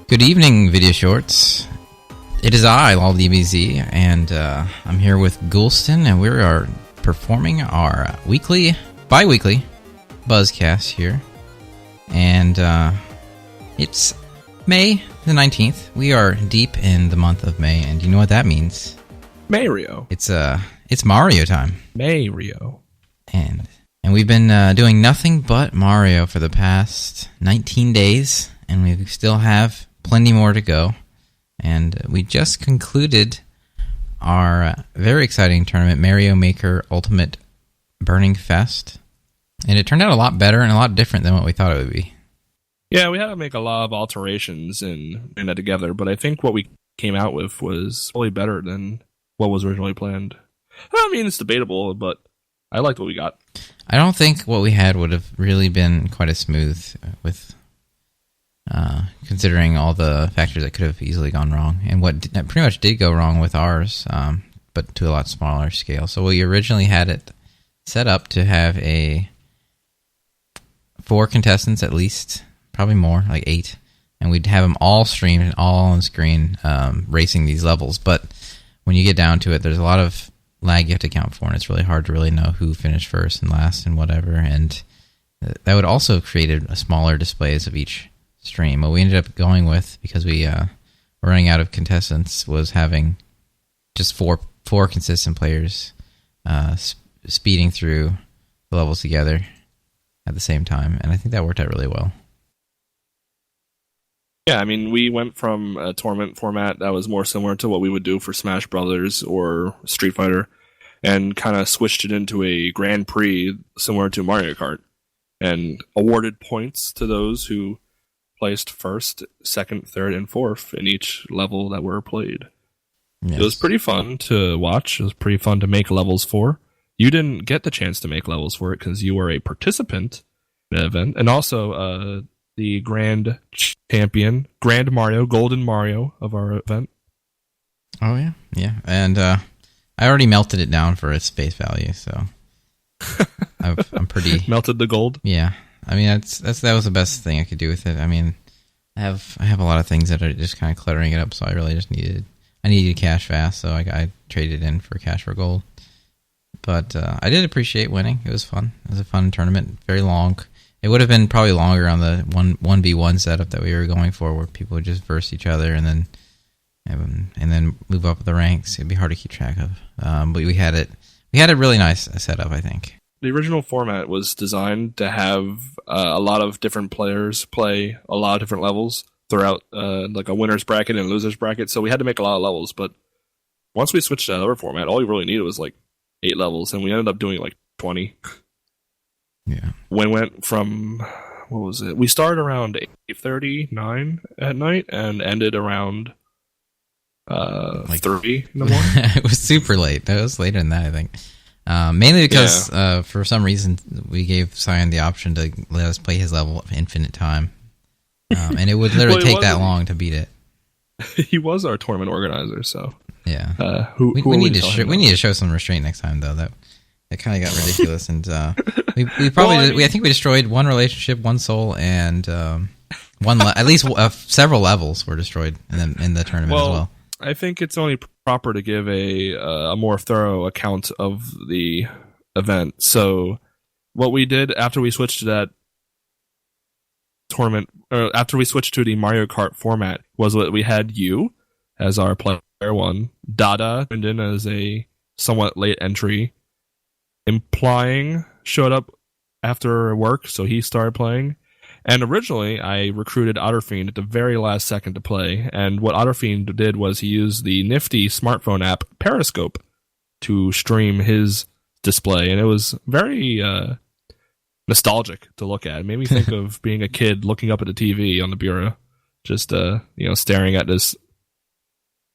Good evening, Vidya Shorts. It is I, loldbz, and I'm here with Ghoulston, and we are performing our bi-weekly BuzzCast here. And it's May the 19th. We are deep in the month of May, and you know what that means? Mario. It's Mario time. Mario. And we've been doing nothing but Mario for the past 19 days, and we still have plenty more to go. And we just concluded our very exciting tournament, Mario Maker Ultimate Burning Fest. And it turned out a lot better and a lot different than what we thought it would be. Yeah, we had to make a lot of alterations in that together, but I think what we came out with was really better than what was originally planned. I mean, it's debatable, but I liked what we got. I don't think what we had would have really been quite as smooth with considering all the factors that could have easily gone wrong, and what pretty much did go wrong with ours, but to a lot smaller scale. So we originally had it set up to have 4 contestants at least, probably more, like 8, and we'd have them all streamed and all on screen racing these levels. But when you get down to it, there's a lot of lag you have to account for, and it's really hard to really know who finished first and last and whatever, and that would also create a smaller displays of each stream. What we ended up going with, because we were running out of contestants, was having just four consistent players speeding through the levels together at the same time, and I think that worked out really well. Yeah, I mean, we went from a tournament format that was more similar to what we would do for Smash Brothers or Street Fighter, and kind of switched it into a Grand Prix similar to Mario Kart, and awarded points to those who placed first, second, third, and fourth in each level that were played. Yes. It was pretty fun to watch. It was pretty fun to make levels for. You didn't get the chance to make levels for it because you were a participant in the event, and also the grand champion, Grand Mario, Golden Mario of our event. Oh yeah, and I already melted it down for its face value, so I'm pretty melted the gold. Yeah. I mean, that was the best thing I could do with it. I mean, I have a lot of things that are just kind of cluttering it up, so I really just needed cash fast, so I traded in for cash for gold. But I did appreciate winning. It was fun. It was a fun tournament. Very long. It would have been probably longer on the 1v1 setup that we were going for, where people would just verse each other and then move up the ranks. It'd be hard to keep track of. But we had a really nice setup, I think. The original format was designed to have a lot of different players play a lot of different levels throughout, like a winner's bracket and loser's bracket. So we had to make a lot of levels. But once we switched to that other format, all we really needed was like 8 levels, and we ended up doing like 20. Yeah. We went from, what was it? We started around 8:30, 9 at night, and ended around 3 in the morning. It was super late. That was later than that, I think. Mainly because, for some reason, we gave Cyan the option to let us play his level of infinite time. And it would literally take that long to beat it. He was our tournament organizer, so... Yeah. We need to show some restraint next time, though. That kind of got ridiculous. And we probably... I think we destroyed one relationship, one soul, and at least several levels were destroyed in the tournament as well. I think it's only proper to give a more thorough account of the event. So what we did after we switched to that tournament, or after we switched to the Mario Kart format, was that we had you as our player 1, Dada joined in as a somewhat late entry, Implying showed up after work, so he started playing. And originally, I recruited Otterfiend at the very last second to play, and what Otterfiend did was he used the nifty smartphone app Periscope to stream his display, and it was very nostalgic to look at. It made me think of being a kid looking up at the TV on the bureau, just staring at this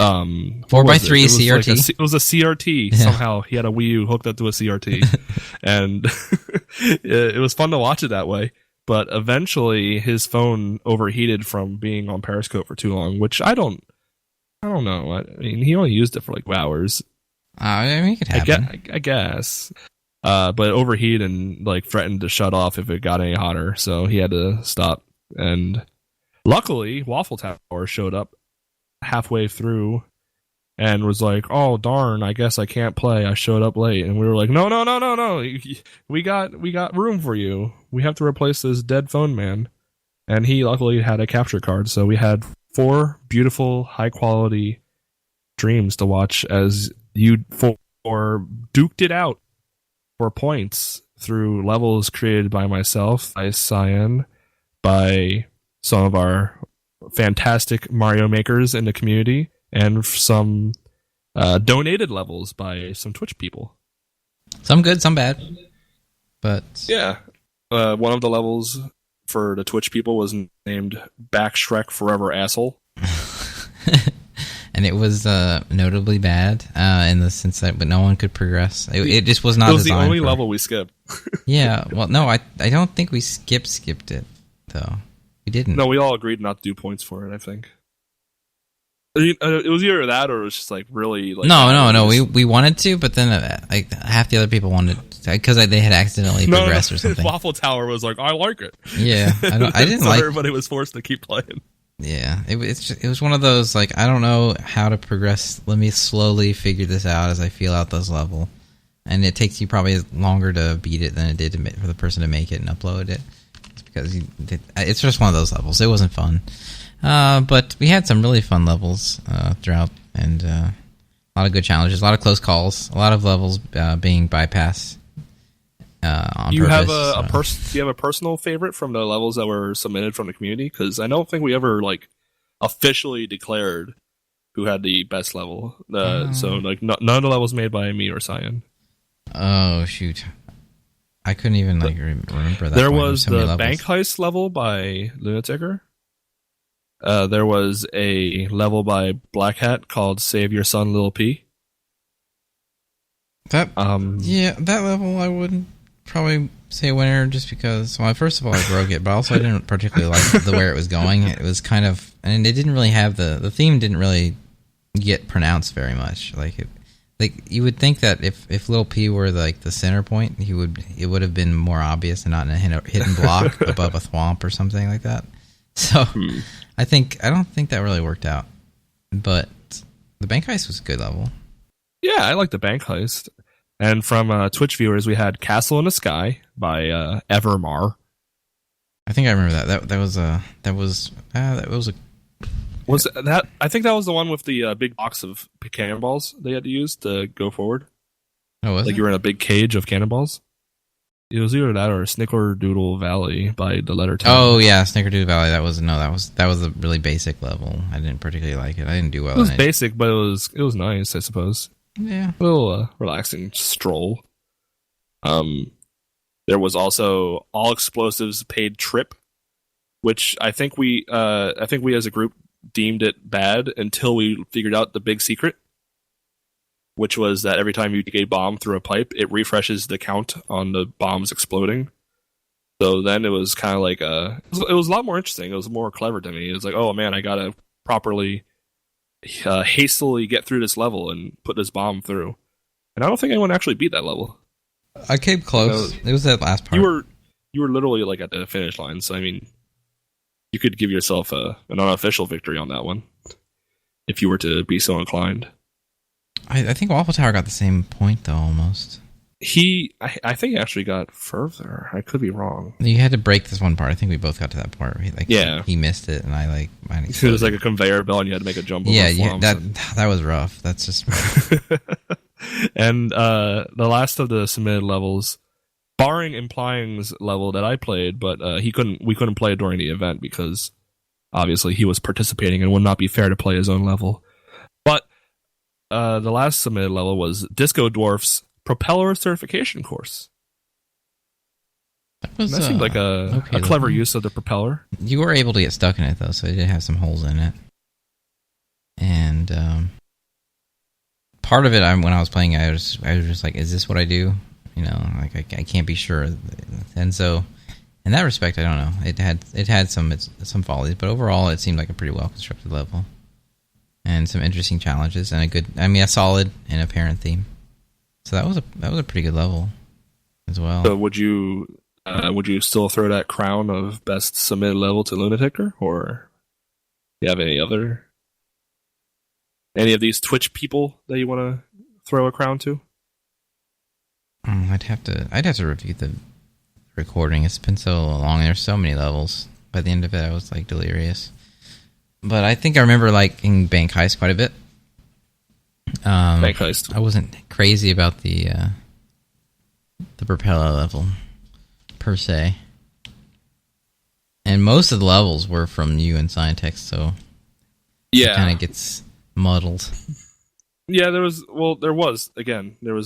4x3 CRT. It was a CRT. Yeah. Somehow he had a Wii U hooked up to a CRT, and it was fun to watch it that way. But eventually, his phone overheated from being on Periscope for too long, which I don't know. I mean, he only used it for like 2 hours. I mean, it could happen. I guess. But it overheated and like threatened to shut off if it got any hotter, so he had to stop. And Luckily, Waffle Tower showed up halfway through and was like, "Oh darn, I guess I can't play. I showed up late." And we were like, "No, no, no, no, no. We got room for you. We have to replace this dead phone man." And he luckily had a capture card, so we had 4 beautiful, high quality streams to watch as you for duked it out for points through levels created by myself, by Cyan, by some of our fantastic Mario makers in the community, and some donated levels by some Twitch people. Some good, some bad. But yeah, one of the levels for the Twitch people was named Back Shrek Forever Asshole. And it was notably bad in the sense that but no one could progress. It just was not It was the designed only for... level we skipped. Yeah, well, no, I don't think we skipped it, though. We didn't. No, we all agreed not to do points for it, I think. It was either that or it was just like really... like No, we wanted to, but then like half the other people wanted... Because they had accidentally progressed or something. Waffle Tower was like, I like it. Yeah, I didn't so like... everybody was forced to keep playing. Yeah, it was one of those, like, I don't know how to progress. Let me slowly figure this out as I feel out this level. And it takes you probably longer to beat it than it did for the person to make it and upload it. It's because it's just one of those levels. It wasn't fun. But we had some really fun levels throughout, and a lot of good challenges, a lot of close calls, a lot of levels being bypassed on you purpose. Do you have a personal favorite from the levels that were submitted from the community? Because I don't think we ever like officially declared who had the best level. So like none of the levels made by me or Cyan. Oh shoot, I couldn't even like remember that. There was the bank heist level by Lunaticker. There was a level by Black Hat called Save Your Son, Lil P. That level I wouldn't probably say winner just because, well, first of all, I broke it, but also I didn't particularly like the where it was going. It was kind of, and it didn't really have the theme didn't really get pronounced very much. Like you would think that if Lil P were like the center point, it would have been more obvious and not in a hidden block above a thwomp or something like that. So I don't think that really worked out. But the bank heist was a good level. Yeah, I like the bank heist. And from Twitch viewers, we had Castle in the Sky by Evermar. I think I remember that. That was a. Was that? I think that was the one with the big box of cannonballs they had to use to go forward. Oh, was like it? You were in a big cage of cannonballs. It was either that or Snickerdoodle Valley by the letter 10. Oh yeah, Snickerdoodle Valley. That was a really basic level. I didn't particularly like it. I didn't do well. It was basic, but it was nice, I suppose. Yeah, a little relaxing stroll. There was also All Explosives Paid Trip, which I think we as a group deemed it bad until we figured out the big secret, which was that every time you take a bomb through a pipe, it refreshes the count on the bombs exploding. So then it was kind of like it was a lot more interesting. It was more clever to me. It was like, oh man, I gotta properly hastily get through this level and put this bomb through. And I don't think anyone actually beat that level. I came close. It was that last part. You were literally like at the finish line. So I mean, you could give yourself an unofficial victory on that one if you were to be so inclined. I think Waffle Tower got the same point though, almost. I think he actually got further. I could be wrong. You had to break this one part. I think we both got to that part. He missed it, and I mine exploded. It was like a conveyor belt, and you had to make a jump. Yeah, that was rough. That's just. And the last of the submitted levels, barring Implying's level that I played, but we couldn't play it during the event because obviously he was participating and would not be fair to play his own level. But the last submitted level was Disco Dwarf's Propeller Certification Course. That seemed like a clever use of the propeller. You were able to get stuck in it though, so it did have some holes in it. And part of it, when I was playing, I was just like, "Is this what I do?" You know, like I can't be sure. And so, in that respect, I don't know. It had some follies, but overall, it seemed like a pretty well constructed level, and some interesting challenges, and a solid and apparent theme. So that was a pretty good level as well. So would you still throw that crown of best submitted level to Lunaticker, or You have any of these Twitch people that you want to throw a crown to? I'd have to review the recording. It's been so long. There's so many levels. By the end of it, I was like delirious. But I think I remember liking Bank Heist quite a bit. Bank Heist. I wasn't crazy about the propeller level per se, and most of the levels were from you and Scientext, so it kind of gets muddled. Yeah, there was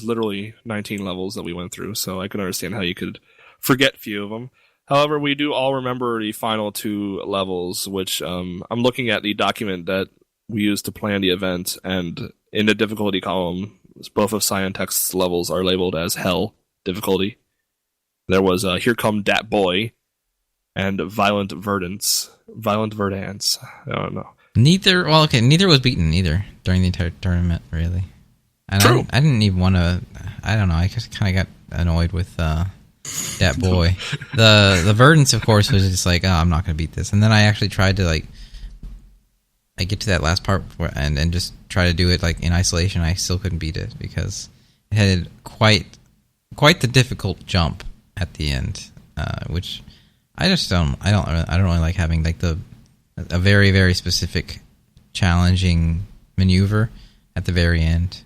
literally 19 levels that we went through, so I can understand how you could forget a few of them. However, we do all remember the final 2 levels, which I'm looking at the document that we used to plan the event, and in the difficulty column, both of Scientext's levels are labeled as Hell difficulty. There was Here Come Dat Boy and Violent Verdance. I don't know. Neither was beaten either during the entire tournament, really. And True. I didn't even want to. I don't know. I just kind of got annoyed with that boy. The Verdance, of course, was just like, oh, I'm not going to beat this. And then I actually tried to I get to that last part and just try to do it in isolation. I still couldn't beat it because it had quite the difficult jump at the end, which I just don't. I don't really like having a very, very specific, challenging maneuver at the very end.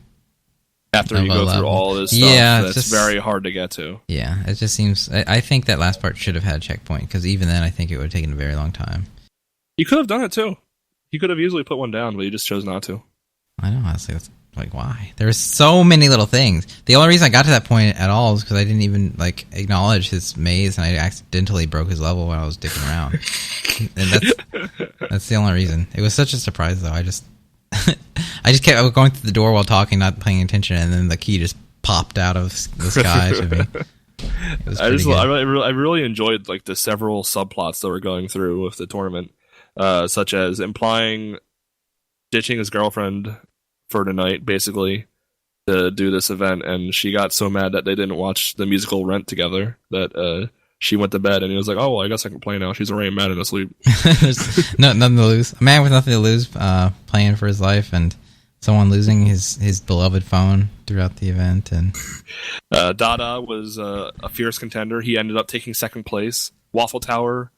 After you go through all this stuff, that's very hard to get to. Yeah, it just seems... I think that last part should have had a checkpoint, because even then I think it would have taken a very long time. You could have done it, too. You could have easily put one down, but you just chose not to. I know, honestly, that's why? There's so many little things. The only reason I got to that point at all is because I didn't even, acknowledge his maze, and I accidentally broke his level when I was dicking around. And that's the only reason. It was such a surprise, though. I just kept going through the door while talking, not paying attention, and then the key just popped out of the sky to me. I really enjoyed the several subplots that were going through with the tournament, such as implying ditching his girlfriend for tonight, basically, to do this event, and she got so mad that they didn't watch the musical Rent together that she went to bed, and he was like, "Oh, well, I guess I can play now." She's already mad and asleep. There's nothing to lose. A man with nothing to lose, playing for his life, and someone losing his beloved phone throughout the event. And Dada was a fierce contender. He ended up taking second place. Waffle Tower,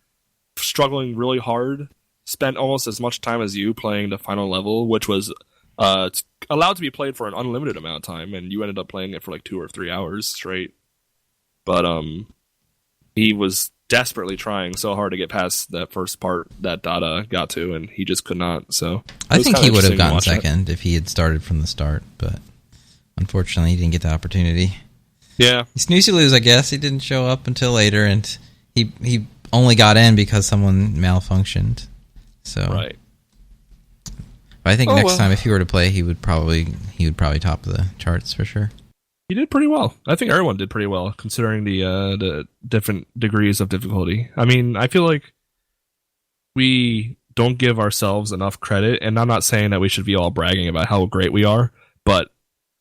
struggling really hard, spent almost as much time as you playing the final level, which was allowed to be played for an unlimited amount of time, and you ended up playing it for 2 or 3 hours straight. But he was desperately trying so hard to get past that first part that Dada got to, and he just could not. So I think he would have gotten second if he had started from the start, but unfortunately he didn't get the opportunity. Yeah. He snoozy lose, I guess. He didn't show up until later, and he only got in because someone malfunctioned. So right. But I think next time if he were to play, he would probably top the charts for sure. He did pretty well. I think everyone did pretty well, considering the different degrees of difficulty. I mean, I feel like we don't give ourselves enough credit, and I'm not saying that we should be all bragging about how great we are, but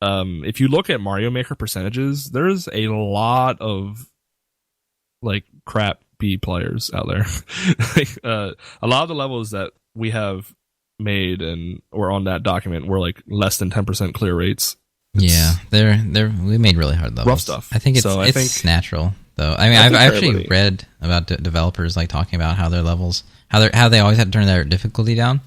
if you look at Mario Maker percentages, there's a lot of crap-B players out there. A lot of the levels that we have made and were on that document were less than 10% clear rates. Yeah, we made really hard levels. Rough stuff. I think it's natural though. I mean, I've actually read about developers talking about how their levels, how they always had to turn their difficulty down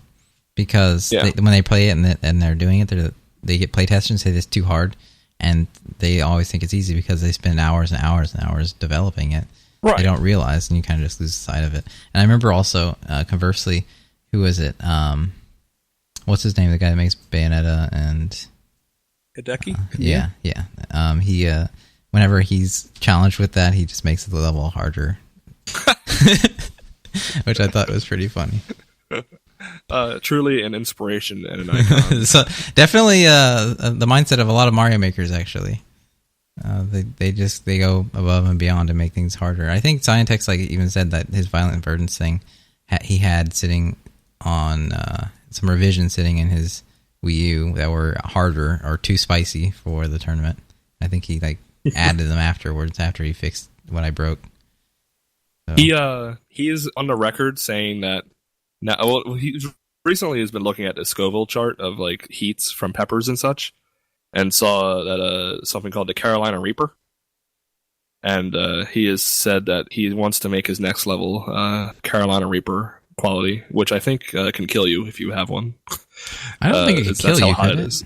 because when they play it and they're doing it, they get playtesters and say it's too hard, and they always think it's easy because they spend hours and hours and hours developing it. Right. They don't realize, and you kind of just lose sight of it. And I remember also, conversely, who was it? What's his name? The guy that makes Bayonetta and Hideki? Yeah. He whenever he's challenged with that, he just makes the level harder, which I thought was pretty funny. Truly an inspiration and an icon. So definitely the mindset of a lot of Mario makers. Actually, they go above and beyond to make things harder. I think Scientext even said that his Violent Verdance thing he had sitting on some revisions sitting in his Wii U that were harder or too spicy for the tournament. I think he added them afterwards after he fixed what I broke. So. He is on the record saying that now. Well, he's recently has been looking at the Scoville chart of like heats from peppers and such, and saw that something called the Carolina Reaper. And he has said that he wants to make his next level Carolina Reaper quality, which I think can kill you if you have one. I don't think it can kill you, could it?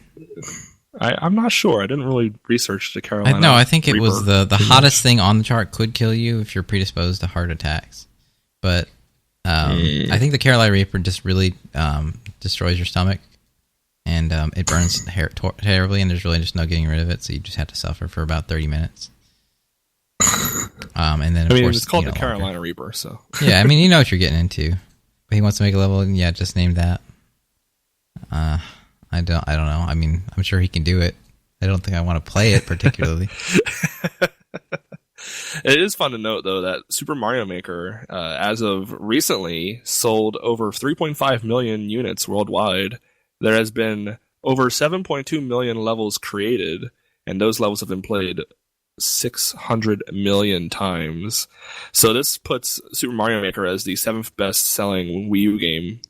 I'm not sure. I didn't really research the Carolina. No, I think it Reaper was the hottest thing on the chart could kill you if you're predisposed to heart attacks. But I think the Carolina Reaper just really destroys your stomach, and it burns terribly, and there's really just no getting rid of it, so you just have to suffer for about 30 minutes. And then, of course, it's called the Carolina Reaper, so... Yeah, I mean, you know what you're getting into. But he wants to make a level, and yeah, just name that. I don't know. I mean, I'm sure he can do it. I don't think I want to play it particularly. It is fun to note, though, that Super Mario Maker, as of recently, sold over 3.5 million units worldwide. There has been over 7.2 million levels created, and those levels have been played 600 million times. So this puts Super Mario Maker as the 7th best-selling Wii U game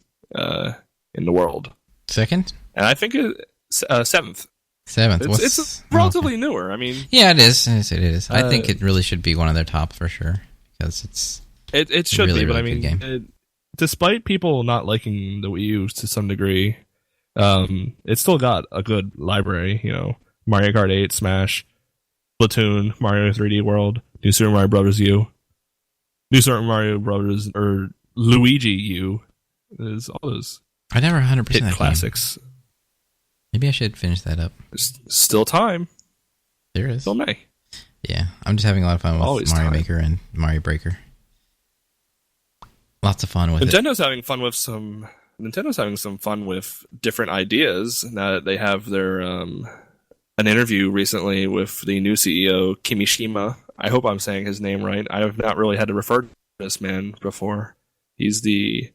in the world. Second? And I think it's 7th. 7th. It's relatively newer. I mean, yeah, it is. It is. I think it really should be one of their top for sure, because it should really, be. But really I mean, despite people not liking the Wii U to some degree, it's still got a good library. You know, Mario Kart 8, Smash, Splatoon, Mario 3D World, New Super Mario Bros. U, New Super Mario Bros. Or Luigi U. There's all those. I never 100% hit that classics. Game. Maybe I should finish that up. There's still time. There is. Still May. Yeah, I'm just having a lot of fun with Always Mario time. Maker and Mario Breaker. Lots of fun with Nintendo's having some fun with different ideas. Now that they have their an interview recently with the new CEO Kimishima. I hope I'm saying his name right. I have not really had to refer to this man before. He's the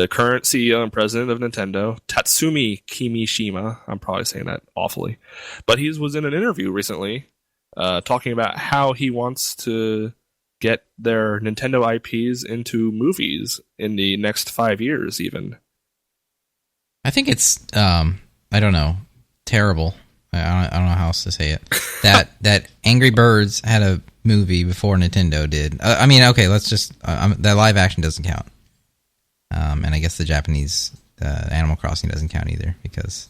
current CEO and president of Nintendo, Tatsumi Kimishima. I'm probably saying that awfully. But he was in an interview recently talking about how he wants to get their Nintendo IPs into movies in the next 5 years even. I think it's, I don't know, terrible. I don't know how else to say it. That Angry Birds had a movie before Nintendo did. I mean, okay, let's just... that live action doesn't count. And I guess the Japanese Animal Crossing doesn't count either, because...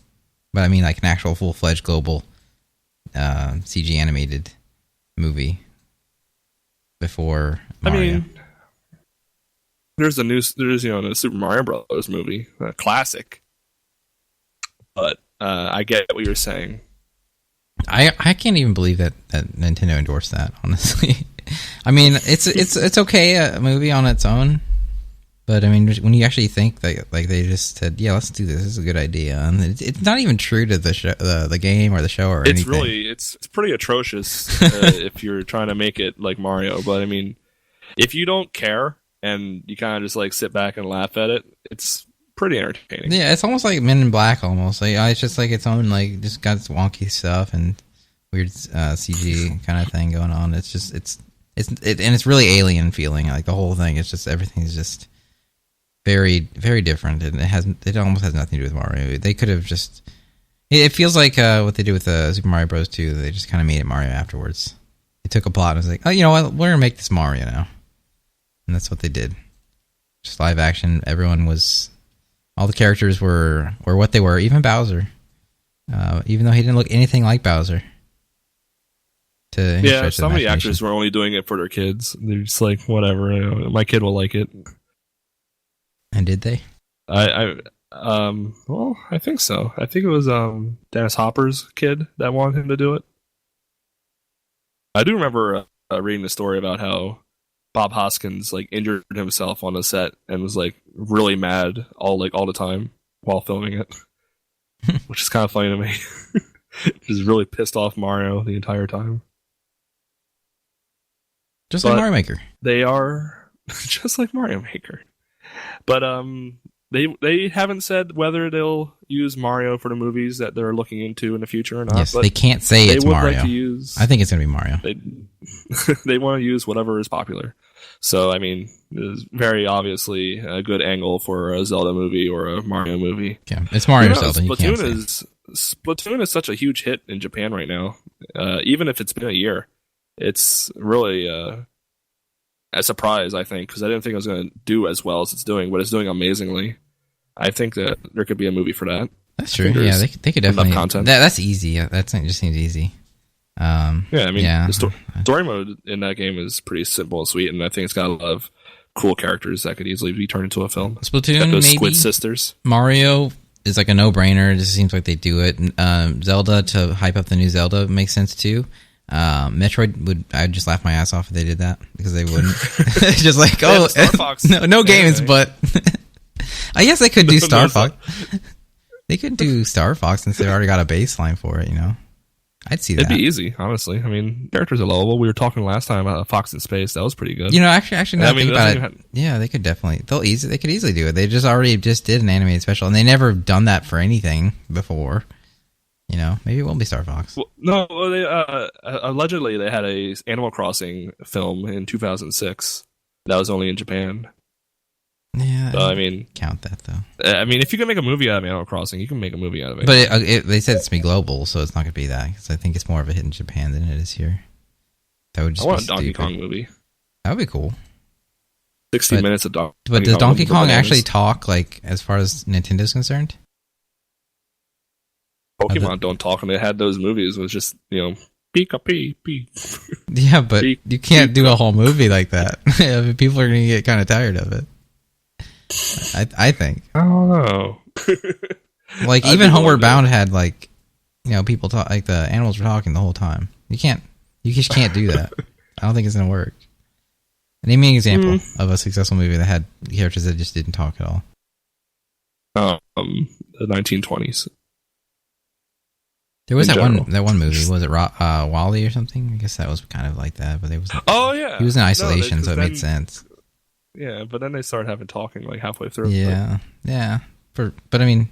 But I mean, like an actual full-fledged global CG animated movie before Mario. I mean, there's the Super Mario Bros. Movie, a classic. But I get what you're saying. I can't even believe that Nintendo endorsed that, honestly. I mean, it's okay, a movie on its own. But I mean, when you actually think that, like, they just said, "Yeah, let's do this. This is a good idea," and it's not even true to the show, the game or the show or anything. It's pretty atrocious if you're trying to make it like Mario. But I mean, if you don't care and you kind of just like sit back and laugh at it, it's pretty entertaining. Yeah, it's almost like Men in Black, almost. Like, it's just like its own, like, just got its wonky stuff and weird CG kind of thing going on. It's just and it's really alien feeling. Like the whole thing, it's just everything's just very, very different, and it almost has nothing to do with Mario. They could have just... It feels like what they did with Super Mario Bros. 2. They just kind of made it Mario afterwards. They took a plot and was like, oh, you know what? We're going to make this Mario now. And that's what they did. Just live action. Everyone was... All the characters were what they were. Even Bowser. Even though he didn't look anything like Bowser. Yeah, some of the actors were only doing it for their kids. They're just like, whatever, my kid will like it. And did they? Well, I think so. I think it was Dennis Hopper's kid that wanted him to do it. I do remember reading the story about how Bob Hoskins like injured himself on the set and was like really mad all the time while filming it, which is kind of funny to me. Just really pissed off Mario the entire time. Just like Mario Maker. They are just like Mario Maker. But they haven't said whether they'll use Mario for the movies that they're looking into in the future or not. Yes, but they can't say it's Mario. Like to use, I think it's going to be Mario. They want to use whatever is popular. So, I mean, it's very obviously a good angle for a Zelda movie or a Mario movie. Yeah, it's Mario Zelda. Splatoon is such a huge hit in Japan right now. Even if it's been a year, it's really a surprise, I think, because I didn't think it was going to do as well as it's doing, but it's doing amazingly. I think that there could be a movie for that. That's true. Yeah, they could definitely. Content. That's easy. That just seems easy. The story mode in that game is pretty simple and sweet, and I think it's got a lot of cool characters that could easily be turned into a film. Splatoon, those maybe. Squid Sisters. Mario is like a no-brainer. It just seems like they do it. Zelda, to hype up the new Zelda, makes sense too. Metroid I'd just laugh my ass off if they did that, because they wouldn't. Just like, Star Fox. no games, but I guess they could do Star Fox. They could do Star Fox since they already got a baseline for it, I'd see that. It'd be easy, honestly. I mean, characters are lovable. We were talking last time about Fox in Space. That was pretty good. Actually, now think about it. Yeah, they could definitely. They could easily do it. They already did an animated special, and they never done that for anything before. Maybe it won't be Star Fox. Well, no, they allegedly they had a Animal Crossing film in 2006 that was only in Japan. Yeah, so, I mean, count that though. I mean, if you can make a movie out of Animal Crossing, you can make a movie out of it. But they said it's gonna be global, so it's not gonna be that. Because I think it's more of a hit in Japan than it is here. That would just. I want a Donkey Kong movie. That would be cool. 60 minutes of Donkey Kong. But does Donkey Kong actually talk, like, as far as Nintendo's concerned? Pokemon don't talk, and they had those movies with just Pika Pee. Yeah, but you can't do a whole movie like that. People are gonna get kind of tired of it. I think. I don't know. Like, even Homeward Bound had, like, people talk, like, the animals were talking the whole time. You just can't do that. I don't think it's gonna work. Name me an example of a successful movie that had characters that just didn't talk at all. The 1920s. There was that one movie. Was it Wall-E or something? I guess that was kind of like that, but it was. Oh yeah, he was in isolation, so it made sense. Yeah, but then they started having talking like halfway through. Yeah. But I mean,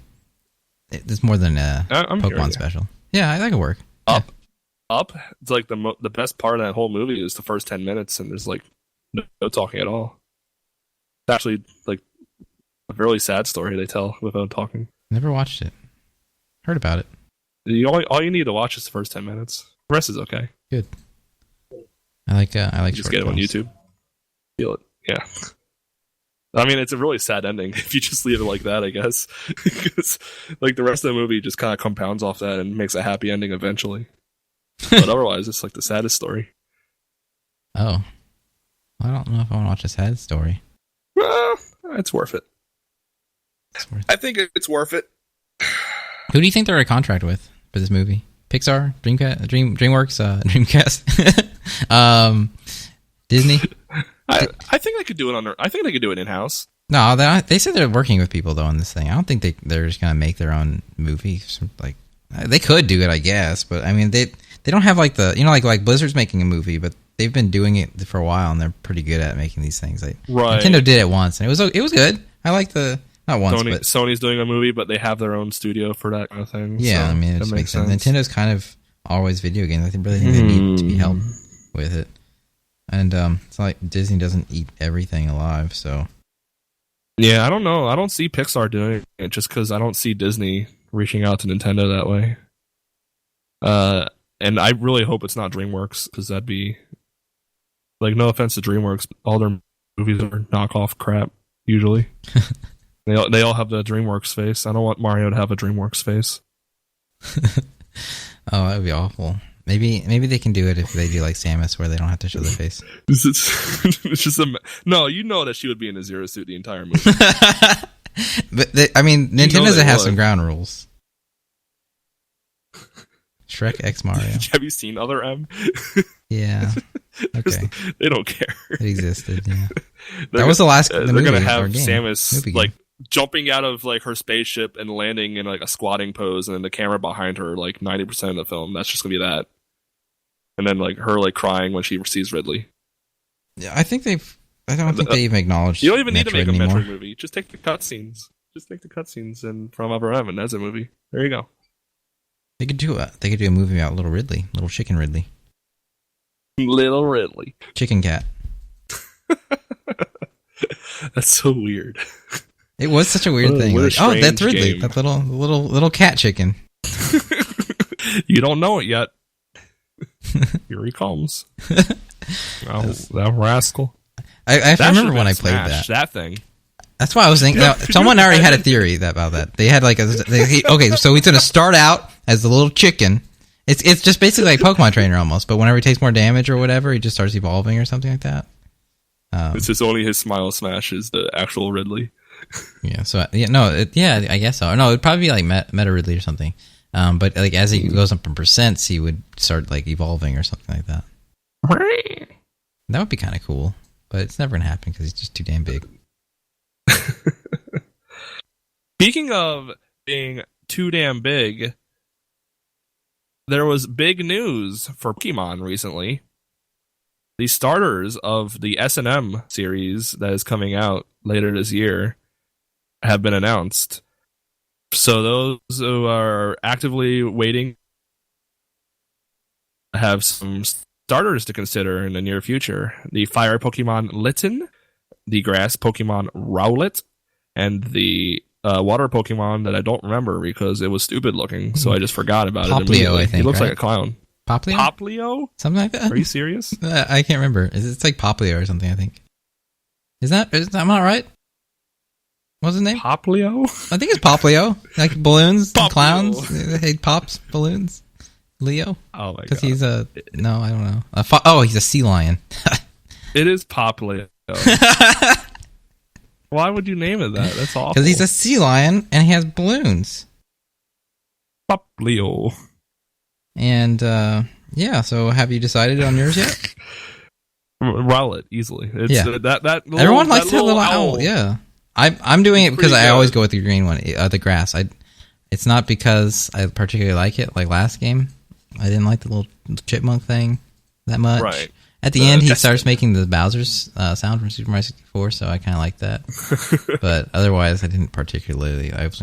it's more than a Pokemon special. Yeah, that could work. Up. It's like the best part of that whole movie is the first 10 minutes, and there's like no talking at all. It's actually like a really sad story they tell without talking. Never watched it. Heard about it. All you need to watch is the first 10 minutes. The rest is okay. Good. I like just get it on YouTube. Feel it. Yeah. I mean, it's a really sad ending if you just leave it like that, I guess. Because like the rest of the movie just kind of compounds off that and makes a happy ending eventually. But otherwise, it's like the saddest story. Oh. I don't know if I want to watch a sad story. Well, it's worth it. I think it's worth it. Who do you think they're a contract with for this movie? Pixar? DreamWorks? Dreamcast? Disney? I think they could do it I think they could do it in-house. No, they said they're working with people though on this thing. I don't think they're just gonna make their own movie. Like, they could do it, I guess, but I mean they don't have like the like Blizzard's making a movie, but they've been doing it for a while and they're pretty good at making these things. Like, right. Nintendo did it once and it was good. I like the not once, but Sony's doing a movie, but they have their own studio for that kind of thing. Yeah, so I mean it just makes sense. Nintendo's kind of always video games. I really think they need to be helped with it. And it's like Disney doesn't eat everything alive, so. Yeah, I don't know. I don't see Pixar doing it just because I don't see Disney reaching out to Nintendo that way. And I really hope it's not DreamWorks, because that'd be... Like, no offense to DreamWorks, all their movies are knockoff crap, usually. They all have the DreamWorks face. I don't want Mario to have a DreamWorks face. Oh, that would be awful. Maybe they can do it if they do like Samus, where they don't have to show the face. It's just no, you know that she would be in a Zero suit the entire movie. But Nintendo doesn't have some ground rules. Shrek X Mario. Have you seen Other M? Yeah. Okay. They don't care. It existed. Yeah. That was the last. They're gonna have Samus like jumping out of like her spaceship and landing in like a squatting pose, and then the camera behind her like 90% of the film. That's just gonna be that. And then like her like crying when she sees Ridley. Yeah, I don't think they even acknowledged. You don't even need to make a anymore. Metroid movie. Just take the cutscenes. Just take the cutscenes and from Other M, and that's a movie. There you go. They could do a movie about Little Chicken Ridley. Little Ridley. Chicken cat. That's so weird. It was such a weird thing. Like, oh, that's Ridley, game. that little cat chicken. You don't know it yet. Here he comes. Oh, that rascal. I remember when I played that thing. That's why I was thinking. Someone already had a theory about that. They had like okay, so he's going to start out as the little chicken. It's just basically like Pokemon Trainer almost, but whenever he takes more damage or whatever, he just starts evolving or something like that. It's just only his Smile Smash is the actual Ridley. Yeah. So I guess so. No, it'd probably be like Meta Ridley or something. But like as he goes up in percents, he would start like evolving or something like that. That would be kind of cool, but it's never gonna happen because he's just too damn big. Speaking of being too damn big, there was big news for Pokemon recently. The starters of the S&M series that is coming out later this year have been announced. So those who are actively waiting have some starters to consider in the near future. The fire Pokemon Litten, the grass Pokemon Rowlet, and the water Pokemon that I don't remember because it was stupid looking, so I just forgot about it immediately. I think, he looks right? like a clown. Poplio? Poplio? Something like that? Are you serious? I can't remember. It's like Poplio or something, I think. Is that am I right? What's his name? Poplio? I think it's Poplio. Like balloons, Poplio. clowns. He pops balloons. Leo? Oh my god. Because he's a... No, I don't know. He's a sea lion. It is Poplio. Why would you name it that? That's awful. Because he's a sea lion and he has balloons. Poplio. And, so have you decided on yours yet? Rowlet, easily. It's, yeah. Everyone likes that little owl. Yeah. I'm doing it because I always go with the green one, the grass. It's not because I particularly like it, like last game. I didn't like the little chipmunk thing that much. Right. At the end, he starts making the Bowser's sound from Super Mario 64, so I kind of like that. But otherwise, I wasn't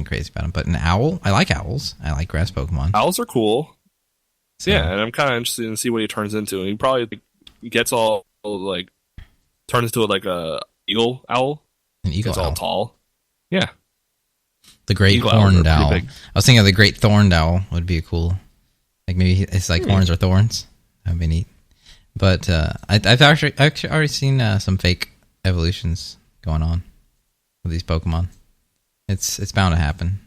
crazy about him. But an owl, I like owls. I like grass Pokemon. Owls are cool. So, yeah, and I'm kind of interested in see what he turns into. He probably gets all, like, turns into like a eagle owl. An eagle gets owl. all tall. Yeah. The great horned owl. I was thinking of the great thorned owl would be cool. Like maybe it's like horns or thorns. That would be neat. But I've actually already seen some fake evolutions going on with these Pokemon. It's bound to happen.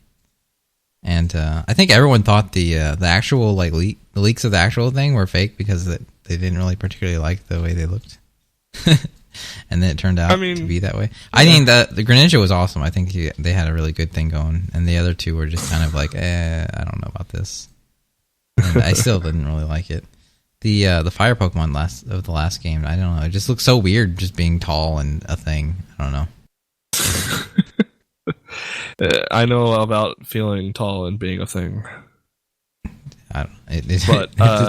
And I think everyone thought the actual like the leaks of the actual thing were fake because they didn't really particularly like the way they looked. And then it turned out to be that way. Yeah. I mean, the Greninja was awesome. I think they had a really good thing going, and the other two were just kind of like, I don't know about this. And I still didn't really like it. The fire Pokemon of the last game, I don't know. It just looks so weird, just being tall and a thing. I don't know. I know about feeling tall and being a thing. But it just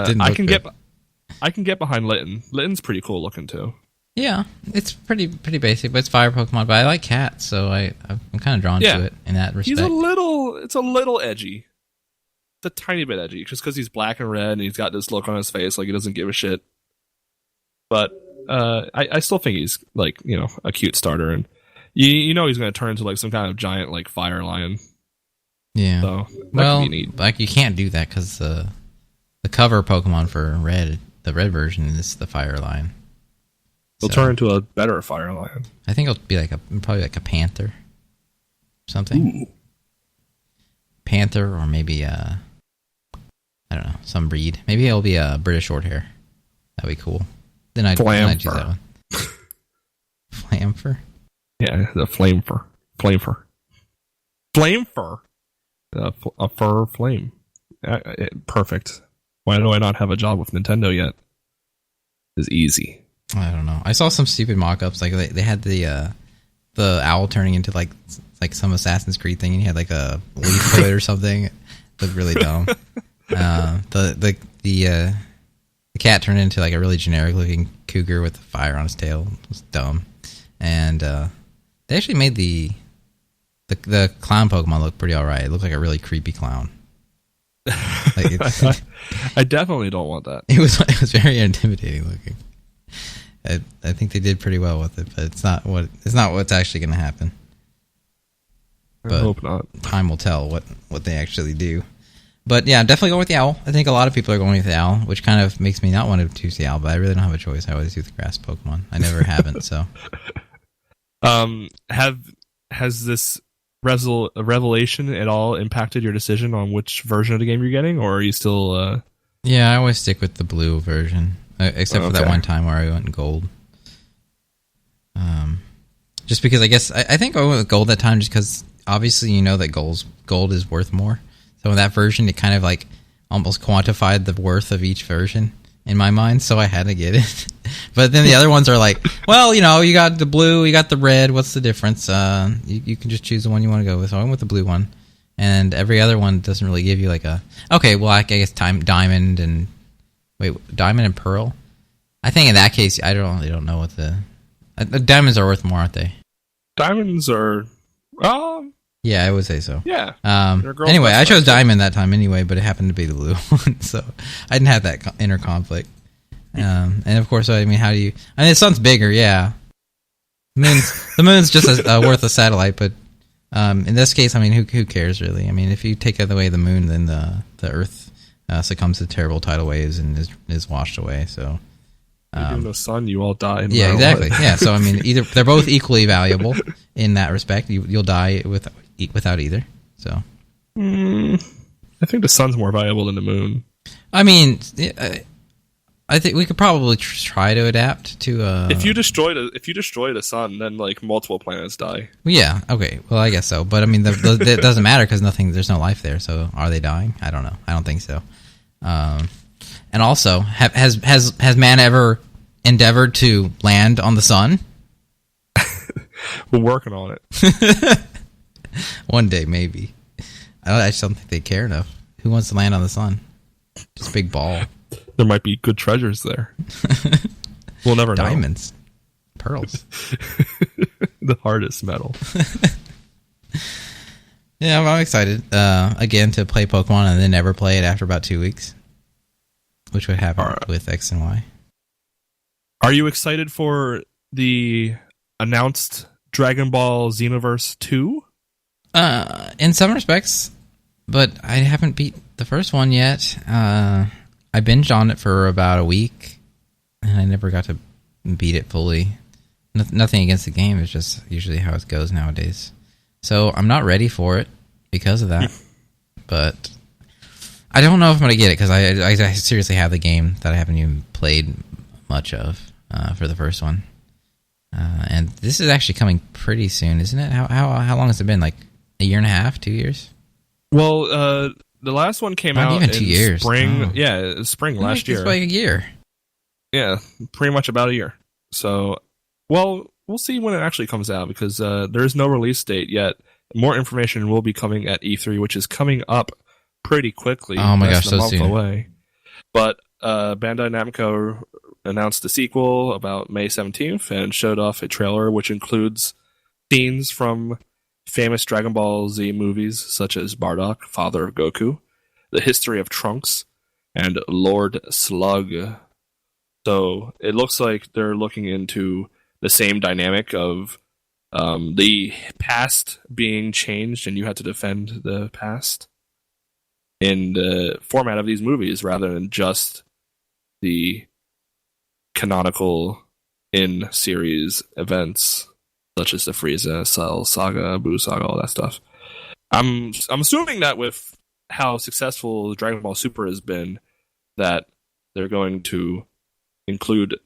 didn't I can get behind Litten. Litten's pretty cool looking too. Yeah, it's pretty basic, but it's fire Pokemon. But I like cats, so I'm kind of drawn to it in that respect. It's a little edgy. It's a tiny bit edgy, just because he's black and red and he's got this look on his face like he doesn't give a shit. But I still think he's like, a cute starter, and he's going to turn into like some kind of giant like fire lion. Yeah. So well, like you can't do that because the cover Pokemon for the red version is the fire lion. He'll turn into a better fire lion. I think it'll be probably like a panther or something. Ooh. Panther, or maybe I don't know, some breed. Maybe it'll be a British Shorthair. That'd be cool. Then I'd choose that one. Flamfer? Yeah, the Flamfer. A fur flame. Perfect. Why do I not have a job with Nintendo yet? It's easy. I don't know. I saw some stupid mock-ups. Like they had the owl turning into like some Assassin's Creed thing, and he had like a leaf to it or something. It looked really dumb. The cat turned into like a really generic looking cougar with fire on his tail. It was dumb. And they actually made the clown Pokemon look pretty alright. It looked like a really creepy clown. I definitely don't want that. It was very intimidating looking. I think they did pretty well with it, but it's not what's actually going to happen. I hope not. Time will tell what they actually do. But yeah, definitely go with the owl. I think a lot of people are going with the owl, which kind of makes me not want to choose the owl, but I really don't have a choice. I always do the grass Pokemon. I never haven't, so. Has this revelation at all impacted your decision on which version of the game you're getting, or are you still... Yeah, I always stick with the blue version, except for that one time where I went gold. Just because I think I went with gold that time just because obviously you know that gold is worth more. So in that version, it kind of like almost quantified the worth of each version in my mind, so I had to get it. But then the other ones are like, well, you got the blue, you got the red, what's the difference? You can just choose the one you want to go with. So I went with the blue one. And every other one doesn't really give you like a... Okay, well, I guess Diamond and... Wait, Diamond and Pearl? I think in that case, I really don't know what the diamonds are worth more, aren't they? Diamonds are... Yeah, I would say so. Yeah. Anyway, I chose Diamond that time anyway, but it happened to be the blue one, so I didn't have that inner conflict. And of course, I mean, how do you... I mean, the sun's bigger, yeah. The moon's just worth a satellite, but in this case, I mean, who cares, really? I mean, if you take away the moon, then the Earth succumbs to terrible tidal waves and is washed away, so... Even the sun, you all die. Yeah, exactly. Yeah, so I mean, they're both equally valuable in that respect. You'll die without either. So, I think the sun's more valuable than the moon. I mean, I think we could probably try to adapt to. If you destroy the sun, then like multiple planets die. Well, yeah. Okay. Well, I guess so. But I mean, it doesn't matter because there's no life there. So, are they dying? I don't know. I don't think so. And also, has man ever endeavored to land on the sun? We're working on it. One day, maybe. I just don't think they care enough. Who wants to land on the sun? Just a big ball. There might be good treasures there. We'll never know. Diamonds. Pearls. The hardest metal. Yeah, I'm excited, again, to play Pokemon and then never play it after about 2 weeks. Which would happen with X and Y. Are you excited for the announced Dragon Ball Xenoverse 2? In some respects, but I haven't beat the first one yet. I binged on it for about a week, and I never got to beat it fully. Nothing against the game, it's just usually how it goes nowadays. So I'm not ready for it because of that. But... I don't know if I'm going to get it, because I seriously have the game that I haven't even played much of for the first one. And this is actually coming pretty soon, isn't it? How long has it been? Like a year and a half, 2 years? Well, the last one came out even 2 years. Spring. Oh. Yeah, spring last year. It's like a year. Yeah, pretty much about a year. So, well, we'll see when it actually comes out, because there is no release date yet. More information will be coming at E3, which is coming up pretty quickly. Oh my gosh, so month soon. Away. But Bandai Namco announced a sequel about May 17th and showed off a trailer which includes scenes from famous Dragon Ball Z movies such as Bardock, Father of Goku, The History of Trunks, and Lord Slug. So it looks like they're looking into the same dynamic of the past being changed and you had to defend the past in the format of these movies rather than just the canonical in-series events such as the Frieza, Cell Saga, Buu Saga, all that stuff. I'm assuming that with how successful Dragon Ball Super has been, that they're going to include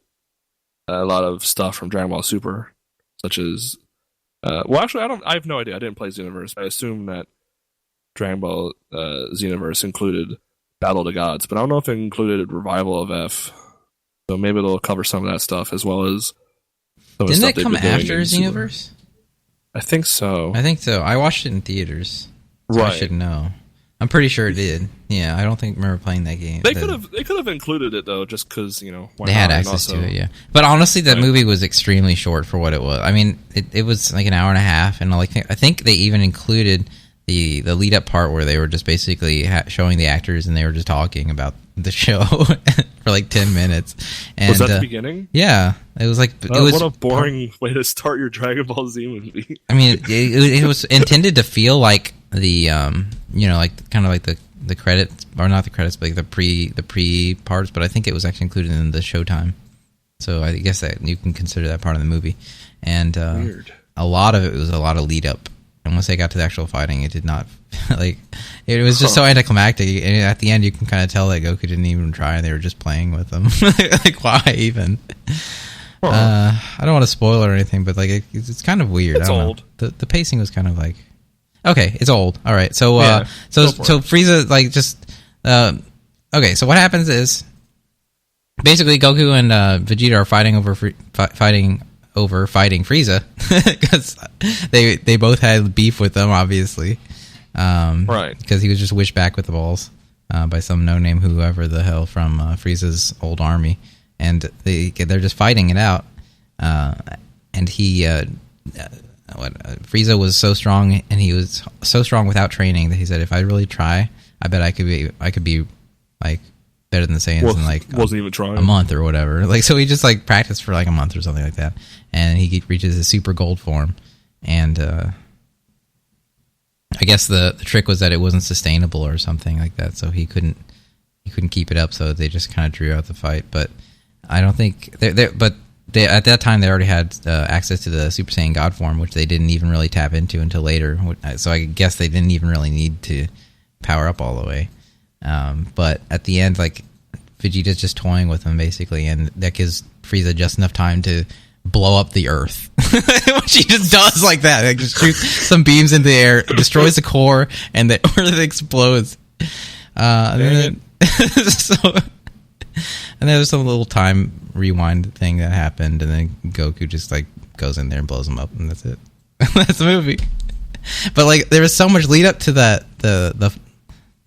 a lot of stuff from Dragon Ball Super, such as well, actually, I have no idea. I didn't play Xenoverse, but I assume that Dragon Ball Xenoverse included Battle of the Gods, but I don't know if it included Revival of F. So maybe it'll cover some of that stuff as well as some of the stuff Didn't it come after Xenoverse? I think so. I watched it in theaters. So right. I should know. I'm pretty sure it did. Yeah, I don't remember playing that game. They could have included it though, just because why they had access to it. Yeah, but honestly, that movie was extremely short for what it was. I mean, it was like an hour and a half, and I think they even included the lead up part where they were just basically showing the actors and they were just talking about the show for like 10 minutes. And, was that the beginning? Yeah, It was like what a boring way to start your Dragon Ball Z movie. I mean, it was intended to feel like the like kind of like the credits, or not the credits, but like the pre parts. But I think it was actually included in the Showtime, so I guess that you can consider that part of the movie. And Weird. A lot of it was a lot of lead up. And once they got to the actual fighting, it did not like it was just so anticlimactic. And at the end, you can kind of tell that Goku didn't even try; they were just playing with them. Like, why even? I don't want to spoil it or anything, but like it's kind of weird. It's I don't old. know. The pacing was kind of like, okay, it's old. All right, so so Frieza like just okay. So what happens is basically Goku and Vegeta are fighting over fighting Frieza because they both had beef with them, obviously. Right. Because he was just wished back with the balls by some no-name whoever the hell from Frieza's old army. And they're just fighting it out. And he... Frieza was so strong, and he was so strong without training that he said, if I really try, I bet I could be like better than the Saiyans in like wasn't even trying a month or whatever. Like, so he just like practiced for like a month or something like that, and he reaches his super gold form. And I guess the trick was that it wasn't sustainable or something like that, so he couldn't keep it up. So they just kind of drew out the fight. But I don't think they at that time they already had access to the Super Saiyan God form, which they didn't even really tap into until later. So I guess they didn't even really need to power up all the way. But at the end, like, Vegeta's just toying with him basically, and that gives Frieza just enough time to blow up the Earth, which he just does like that. Like, just shoots some beams into the air, destroys the core, and the Earth explodes. And then there's some little time rewind thing that happened, and then Goku just like goes in there and blows him up, and that's it. That's the movie. But like, there was so much lead up to that the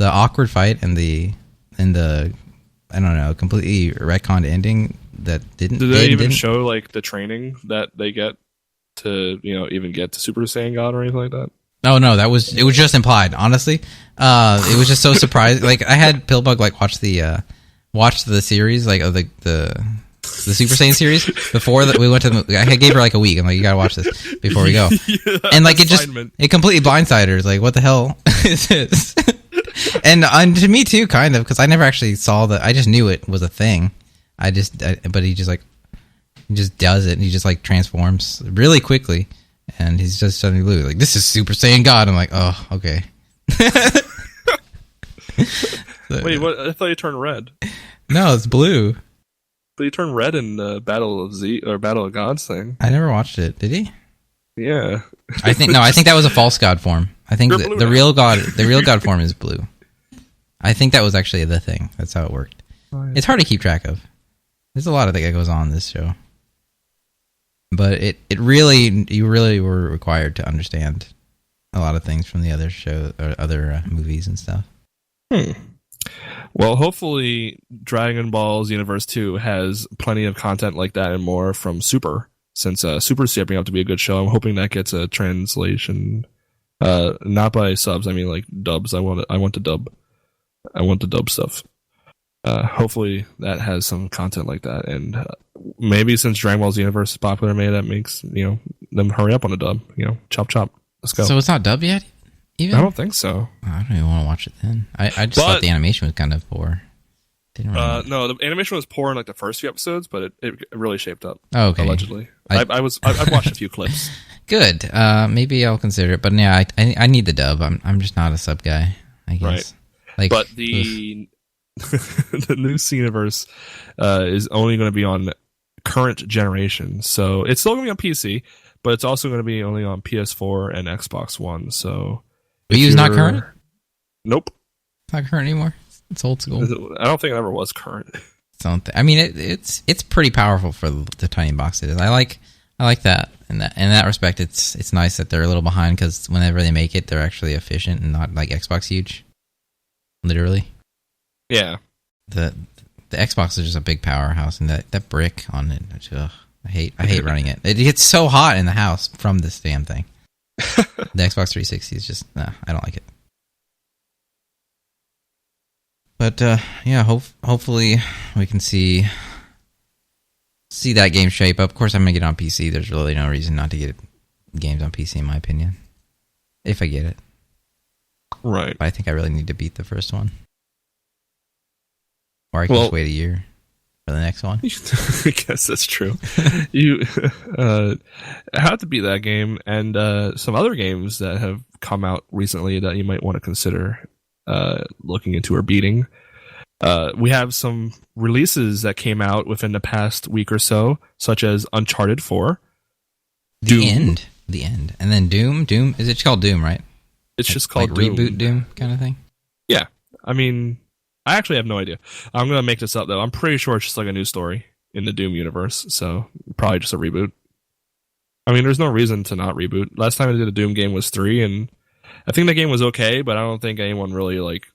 awkward fight and the I don't know, completely retconned ending that didn't. Did they even show like the training that they get to even get to Super Saiyan God or anything like that? Oh no, it was just implied. Honestly, it was just so surprising. Like, I had Pillbug like watch the series, like, of the Super Saiyan series before that we went to the. I gave her like a week. I'm like, you gotta watch this before we go. Yeah, and like it completely blindsided her. It's like, what the hell is this? And to me too, kind of, because I never actually saw I just knew it was a thing. But he just does it, and he just like transforms really quickly, and he's just suddenly blue. Like, this is Super Saiyan God. I'm like, oh, okay. Wait, what? I thought you turned red. No, it's blue. But he turned red in the Battle of Gods thing. I never watched it. Did he? Yeah. I think that was a false god form. I think the real god form is blue. I think that was actually the thing. That's how it worked. Oh, yeah. It's hard to keep track of. There's a lot of things that goes on in this show. But you really were required to understand a lot of things from the other show or other movies and stuff. Well, hopefully Dragon Ball Xenoverse 2 has plenty of content like that and more from Super, since Super's shaping up to be a good show. I'm hoping that gets a translation, not by subs. I mean, like, dubs. I want to dub. I want the dub stuff. Hopefully that has some content like that, and maybe since Dragon Ball Xenoverse is popular, maybe that makes them hurry up on the dub. Chop chop. Let's go. So it's not dubbed yet? Even? I don't think so. I don't even want to watch it then. I just thought the animation was kind of poor. Didn't really no, the animation was poor in like the first few episodes, but it really shaped up. Oh, okay. Allegedly, I've watched a few clips. Good. Maybe I'll consider it, but yeah, I need the dub. I'm just not a sub guy, I guess. Right. Like, but the the new Xenoverse is only going to be on current generation, so it's still going to be on PC, but it's also going to be only on PS4 and Xbox One. So Wii U's not current? Nope. It's not current anymore? It's old school. I don't think it ever was current. I mean, it's pretty powerful for the tiny box it is. I like that. In that respect, it's nice that they're a little behind, because whenever they make it, they're actually efficient and not like Xbox huge. Literally. Yeah. The Xbox is just a big powerhouse, and that brick on it, I hate running it. It gets so hot in the house from this damn thing. The Xbox 360 is just, I don't like it. But yeah, hopefully we can see see that game shape up. Of course, I'm going to get it on PC. There's really no reason not to get games on PC, in my opinion. If I get it. Right. But I think I really need to beat the first one. Or I can just wait a year for the next one. I guess that's true. You have to beat that game and some other games that have come out recently that you might want to consider looking into or beating. We have some releases that came out within the past week or so, such as Uncharted 4. The End. And then Doom. Is it called Doom, right? It's just called like Doom. Reboot Doom kind of thing? Yeah. I mean, I actually have no idea. I'm going to make this up, though. I'm pretty sure it's just like a new story in the Doom universe, so probably just a reboot. I mean, there's no reason to not reboot. Last time I did a Doom game was 3, and I think the game was okay, but I don't think anyone really like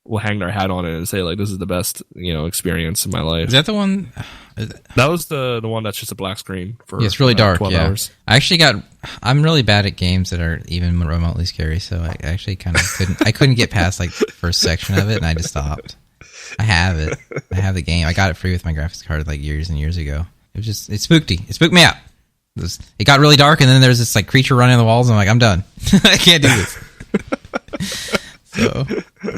will hang their hat on it and say like this is the best experience in my life. Is that the one? That was the one that's just a black screen for. Yeah, it's really dark. 12 yeah, hours. I'm really bad at games that are even remotely scary, so I actually kind of couldn't. I couldn't get past like the first section of it, and I just stopped. I have it. I have the game. I got it free with my graphics card like years and years ago. It's spookty. It spooked me out. It got really dark, and then there's this like creature running on the walls. And I'm like, I'm done. I can't do this.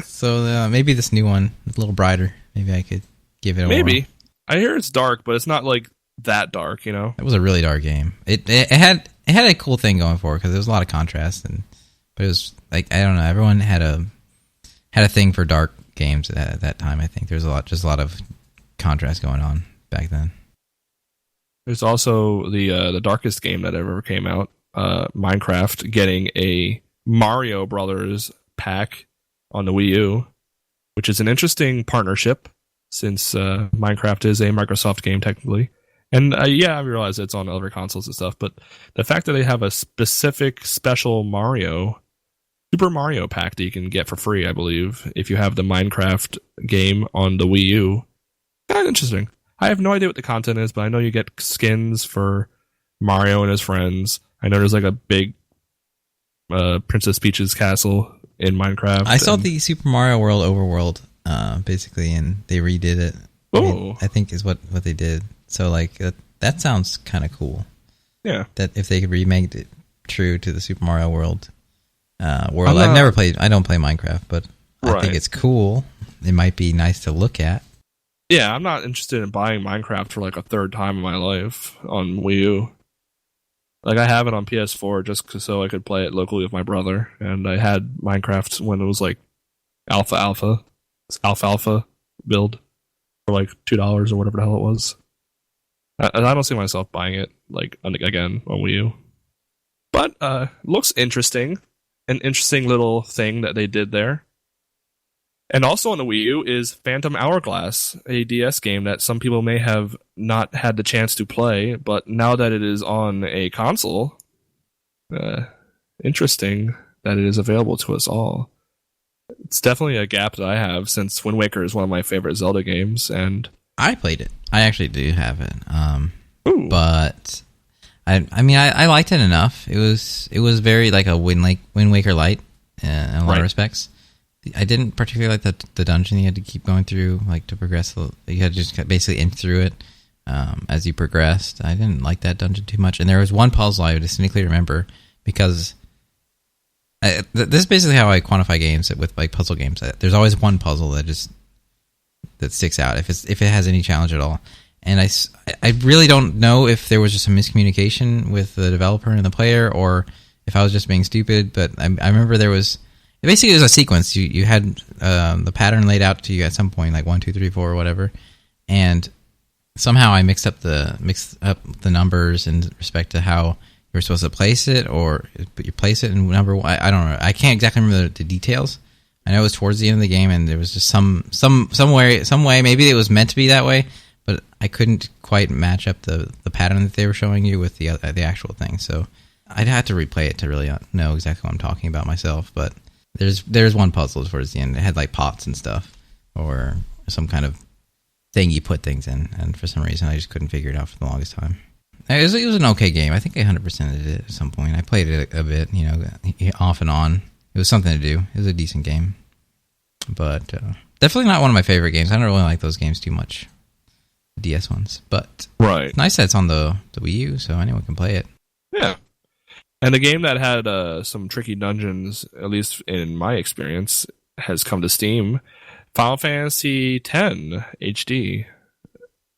So maybe this new one is a little brighter. Maybe I could give it a maybe. whirl. I hear it's dark, but it's not like that dark. It was a really dark game. It had a cool thing going for it because there was a lot of contrast, but it was like I don't know. Everyone had a thing for dark games at that time. I think there's a lot of contrast going on back then. There's also the darkest game that ever came out, Minecraft, getting a Mario Brothers pack on the Wii U, which is an interesting partnership since Minecraft is a Microsoft game technically. And I realize it's on other consoles and stuff, but the fact that they have a specific special Super Mario pack that you can get for free, I believe, if you have the Minecraft game on the Wii U, kind of interesting. I have no idea what the content is, but I know you get skins for Mario and his friends. I know there's like a big Princess Peach's castle in Minecraft. I saw the Super Mario World Overworld, basically, and they redid it. I think is what they did. So like that sounds kind of cool. Yeah. That if they could remake it true to the Super Mario World. I've never played. I don't play Minecraft, but I think it's cool. It might be nice to look at. Yeah, I'm not interested in buying Minecraft for like a third time in my life on Wii U. Like I have it on PS4 just so I could play it locally with my brother, and I had Minecraft when it was like alpha build for like $2 or whatever the hell it was. And I don't see myself buying it like again on Wii U. But looks interesting. An interesting little thing that they did there. And also on the Wii U is Phantom Hourglass, a DS game that some people may have not had the chance to play, but now that it is on a console, interesting that it is available to us all. It's definitely a gap that I have since Wind Waker is one of my favorite Zelda games, and I played it. I actually do have it. But I liked it enough. It was very like a Wind Waker light in a lot of respects. I didn't particularly like the dungeon you had to keep going through, like to progress. You had to just basically inch through it as you progressed. I didn't like that dungeon too much. And there was one puzzle I distinctly remember because this is basically how I quantify games with like puzzle games. There's always one puzzle that sticks out if it has any challenge at all. And I really don't know if there was just a miscommunication with the developer and the player, or if I was just being stupid. But I remember there was. Basically, it was a sequence. You had the pattern laid out to you at some point, like 1, 2, 3, 4, or whatever, and somehow I mixed up the numbers in respect to how you were supposed to place it, or you place it in number one. I don't know. I can't exactly remember the details. I know it was towards the end of the game, and there was just some way. Maybe it was meant to be that way, but I couldn't quite match up the pattern that they were showing you with the actual thing. So I'd have to replay it to really know exactly what I'm talking about myself, but. There's one puzzle towards the end. It had like pots and stuff, or some kind of thing you put things in, and for some reason I just couldn't figure it out for the longest time. It was an okay game. I think I 100%ed it at some point. I played it a bit, off and on. It was something to do. It was a decent game, but definitely not one of my favorite games. I don't really like those games too much. the DS ones. But Right. it's nice that it's on the Wii U, so anyone can play it. Yeah. And a game that had some tricky dungeons, at least in my experience, has come to Steam. Final Fantasy X HD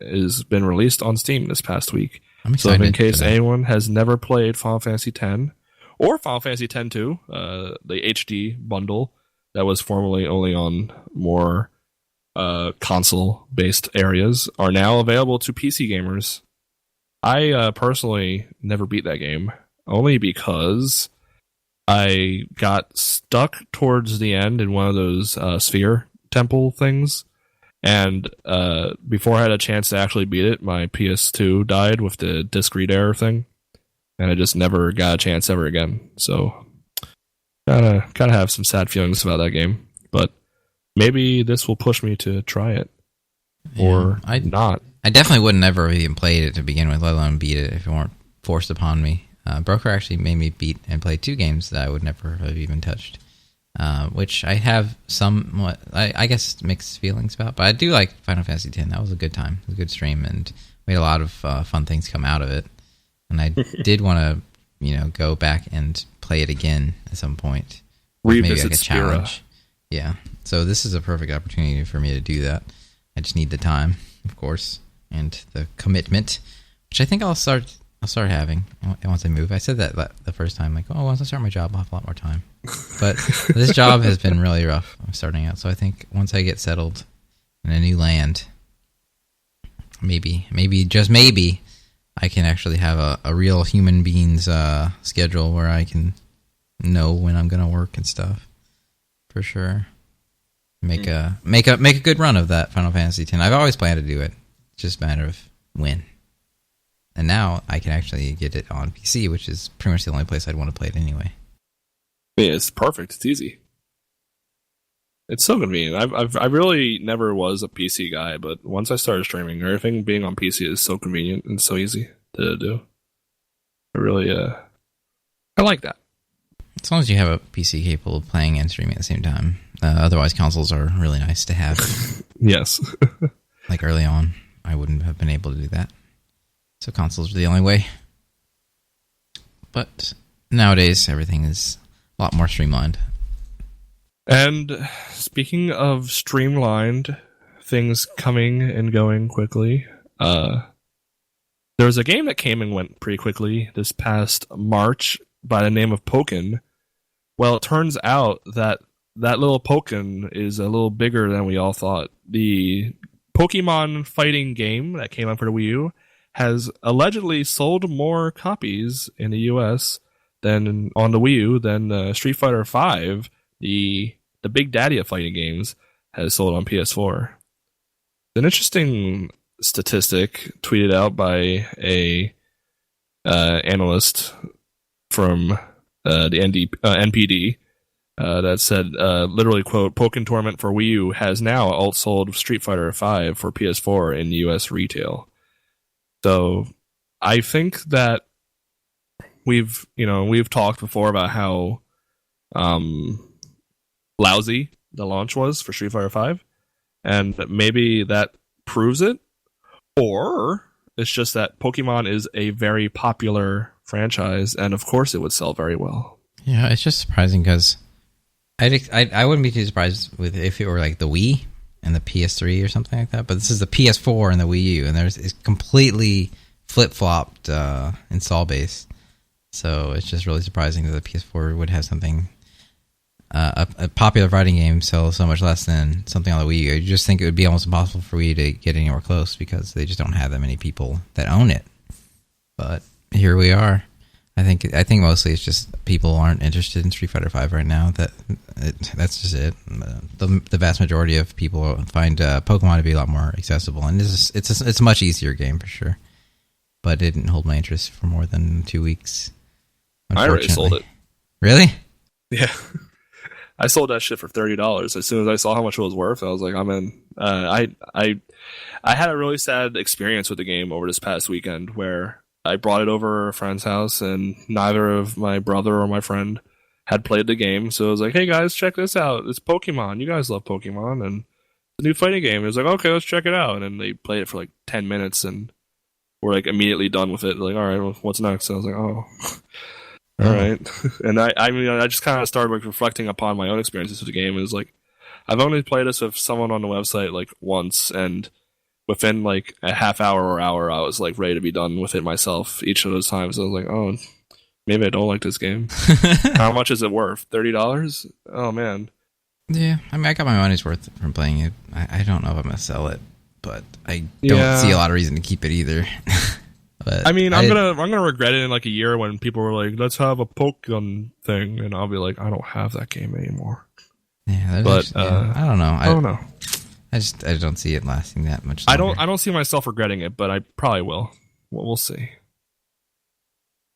has been released on Steam this past week. I'm So excited. in case anyone has never played Final Fantasy X or Final Fantasy X-2, the HD bundle that was formerly only on more console-based areas, are now available to PC gamers. I personally never beat that game, only because I got stuck towards the end in one of those sphere temple things. And before I had a chance to actually beat it, my PS2 died with the disk read error thing. And I just never got a chance ever again. So, gotta have some sad feelings about that game. But maybe this will push me to try it. Or not. I definitely would never have even played it to begin with, let alone beat it if it weren't forced upon me. Broker actually made me beat and play 2 games that I would never have even touched. Which I have somewhat, I guess, mixed feelings about. But I do like Final Fantasy X. That was a good time. It was a good stream, and we had a lot of fun things come out of it. And I did want to, go back and play it again at some point. Revisit maybe like a Spira. challenge. Yeah. So this is a perfect opportunity for me to do that. I just need the time, of course, and the commitment, which I think I'll start having once I move. I said that the first time, like, once I start my job, I'll have a lot more time. But this job has been really rough. I'm starting out, so I think once I get settled in a new land, maybe, just maybe, I can actually have a real human being's schedule where I can know when I'm going to work and stuff. For sure. Make a good run of that Final Fantasy X. I've always planned to do it. It's just a matter of when. And now I can actually get it on PC, which is pretty much the only place I'd want to play it anyway. Yeah, it's perfect. It's easy. It's so convenient. I really never was a PC guy, but once I started streaming, everything being on PC is so convenient and so easy to do. I really, I like that. As long as you have a PC capable of playing and streaming at the same time. Otherwise, consoles are really nice to have. Yes. Like early on, I wouldn't have been able to do that. So consoles are the only way. But nowadays, everything is a lot more streamlined. And speaking of streamlined, things coming and going quickly, there was a game that came and went pretty quickly this past March by the name of Pokken. Well, it turns out that little Pokken is a little bigger than we all thought. The Pokemon fighting game that came out for the Wii U has allegedly sold more copies in the US than on the Wii U than Street Fighter V, the big daddy of fighting games, has sold on PS4. An interesting statistic tweeted out by a analyst from the NPD that said, literally, quote, Pokken Tournament for Wii U has now outsold Street Fighter V for PS4 in US retail. So I think that we've talked before about how lousy the launch was for Street Fighter V, and maybe that proves it, or it's just that Pokemon is a very popular franchise, and of course it would sell very well. Yeah, it's just surprising because I wouldn't be too surprised with if it were like the Wii and the PS3 or something like that, but this is the PS4 and the Wii U, and it's completely flip-flopped install base. So it's just really surprising that the PS4 would have something, a popular fighting game sell so much less than something on the Wii U. You just think it would be almost impossible for Wii to get anywhere close because they just don't have that many people that own it. But here we are. I think mostly it's just people aren't interested in Street Fighter V right now. That's just it. The vast majority of people find Pokemon to be a lot more accessible, and it's a much easier game for sure. But it didn't hold my interest for more than 2 weeks. I already sold it. Really? Yeah. I sold that shit for $30. As soon as I saw how much it was worth, I was like, I'm in. I had a really sad experience with the game over this past weekend where I brought it over a friend's house and neither of my brother or my friend had played the game. So I was like, hey guys, check this out. It's Pokemon. You guys love Pokemon. And a new fighting game. It was like, okay, let's check it out. And then they played it for like 10 minutes and were like immediately done with it. Like, all right, well, what's next? And I was like, oh, all right. And I mean, I just kind of started like reflecting upon my own experiences with the game. It was like, I've only played this with someone on the website like once, and within like a half hour or hour, I was like ready to be done with it myself. Each of those times, I was like, oh, maybe I don't like this game. How much is it worth? $30? Oh man. Yeah, I mean, I got my money's worth from playing it. I don't know if I'm gonna sell it, but I don't see a lot of reason to keep it either. But I mean, I'm gonna regret it in like a year when people were like, "Let's have a Pokemon thing," and I'll be like, "I don't have that game anymore." Yeah, but I don't know. I don't know. I don't see it lasting that much longer. I don't see myself regretting it, but I probably will. We'll see.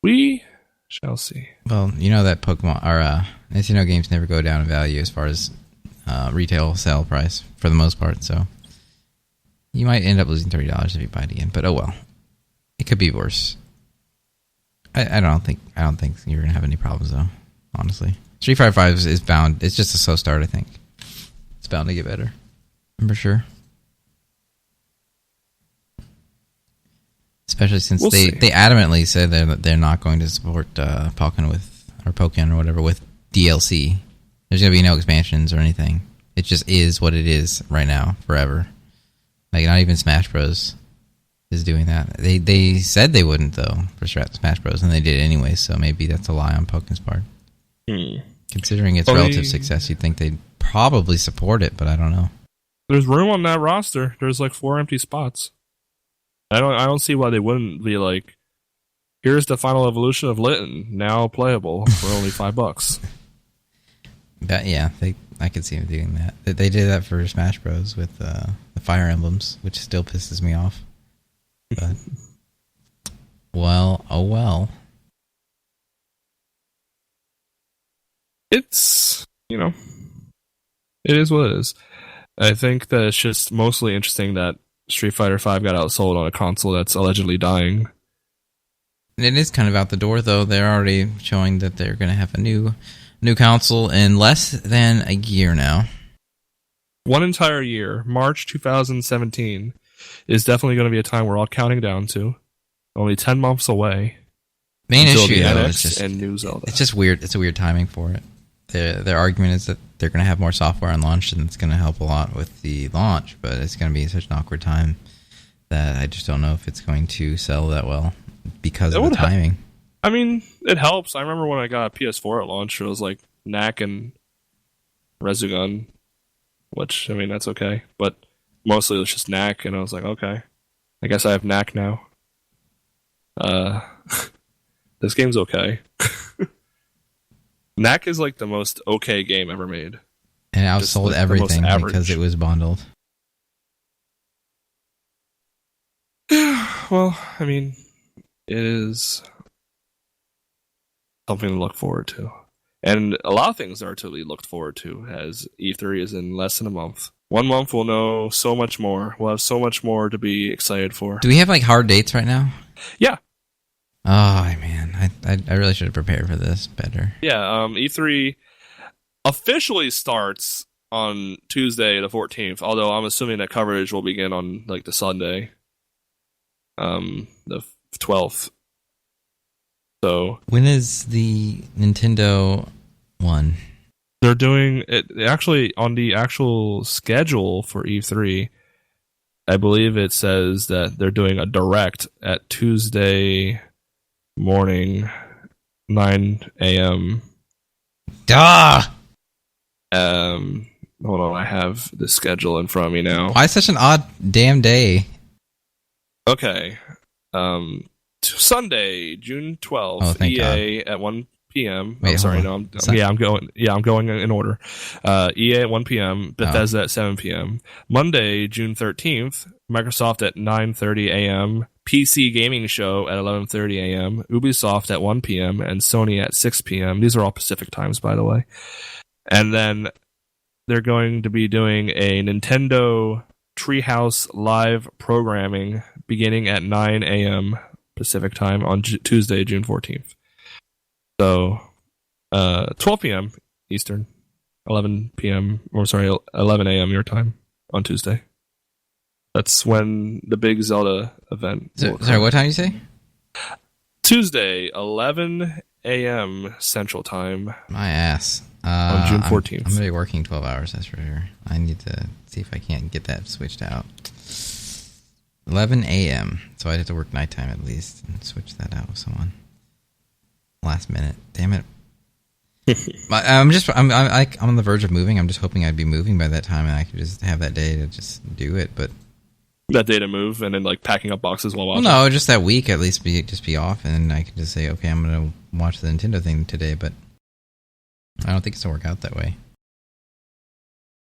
We shall see. Well, you know that Pokemon or Nintendo games never go down in value as far as retail sale price for the most part, so you might end up losing $30 if you buy it again. But oh well, it could be worse. I don't think you're gonna have any problems though. Honestly, Street Fighter V is bound. It's just a slow start. I think it's bound to get better. For sure. Especially since they adamantly said that they're not going to support Pokemon or whatever with DLC. There's going to be no expansions or anything. It just is what it is right now, forever. Like, not even Smash Bros. Is doing that. They said they wouldn't, though, for Smash Bros., and they did anyway, so maybe that's a lie on Pokemon's part. Considering its relative success, you'd think they'd probably support it, but I don't know. There's room on that roster. There's like 4 empty spots. I don't see why they wouldn't be like, here's the final evolution of Litten, now playable for only $5. But yeah, I could see them doing that. They did that for Smash Bros. With the Fire Emblems, which still pisses me off. But well, oh well. It's, it is what it is. I think that it's just mostly interesting that Street Fighter V got outsold on a console that's allegedly dying. It is kind of out the door, though. They're already showing that they're going to have a new console in less than a year now. 1 entire year, March 2017, is definitely going to be a time we're all counting down to. Only 10 months away. Main issue, though, is just and new Zelda. It's just weird. It's a weird timing for it. Their argument is that they're going to have more software on launch, and it's going to help a lot with the launch, but it's going to be such an awkward time that I just don't know if it's going to sell that well because of the timing. I mean, it helps. I remember when I got a PS4 at launch, it was like Knack and Resogun, which, I mean, that's okay. But mostly it was just Knack, and I was like, okay, I guess I have Knack now. This game's okay. Knack is like the most okay game ever made. And it outsold everything because it was bundled. Well, I mean, it is something to look forward to. And a lot of things are to be looked forward to, as E3 is in less than a month. 1 month we'll know so much more. We'll have so much more to be excited for. Do we have like hard dates right now? Yeah. Oh, man. I really should have prepared for this better. Yeah, E3 officially starts on Tuesday the 14th, although I'm assuming that coverage will begin on like the Sunday, the 12th. So when is the Nintendo one? They're doing it actually on the actual schedule for E3. I believe it says that they're doing a direct at Tuesday morning, 9 a.m. Duh! Hold on, I have the schedule in front of me now. Why such an odd damn day? Okay. Sunday, June 12th, EA at 1 p.m. Wait, I'm going in order. EA at 1 p.m., Bethesda at 7 p.m. Monday, June 13th, Microsoft at 9:30 a.m., PC Gaming Show at 11:30 a.m., Ubisoft at 1 p.m., and Sony at 6 p.m. These are all Pacific times, by the way. And then they're going to be doing a Nintendo Treehouse live programming beginning at 9 a.m. Pacific time on Tuesday, June 14th. So, 12 p.m. Eastern, 11 a.m. your time. on Tuesday. That's when the big Zelda event. Sorry, what time did you say? Tuesday, 11 a.m. Central Time. My ass. On June 14th. I'm going to be working 12 hours, that's for sure. I need to see if I can't get that switched out. 11 a.m. So I'd have to work nighttime at least and switch that out with someone. Last minute. Damn it. I'm on the verge of moving. I'm just hoping I'd be moving by that time and I could just have that day to just do it. But that day to move and then like packing up boxes while watching. Well, no, just that week at least be off, and I could just say, okay, I'm going to watch the Nintendo thing today. But I don't think it's going to work out that way.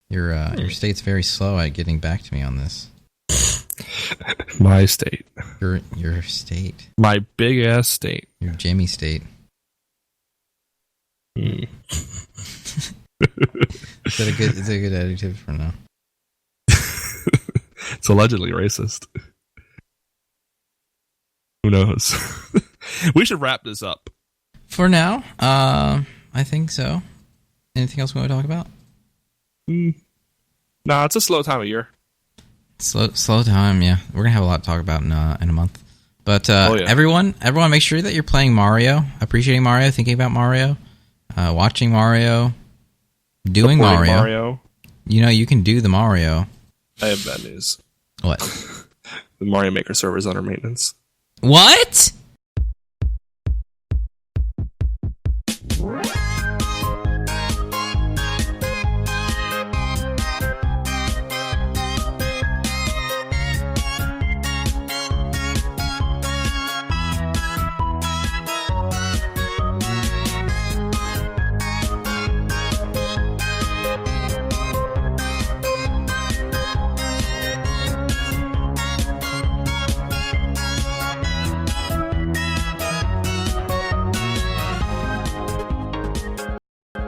Your state's very slow at getting back to me on this. My state. Your state. My big ass state. Your Jimmy state. Is that a good adjective for now? It's allegedly racist. Who knows? We should wrap this up. For now, I think so. Anything else we want to talk about? Nah, it's a slow time of year. Slow time, yeah. We're gonna have a lot to talk about in a month. But everyone, make sure that you're playing Mario, appreciating Mario, thinking about Mario, watching Mario, doing Mario. You know, you can do the Mario. I have bad news. What? The Mario Maker server is under maintenance. What?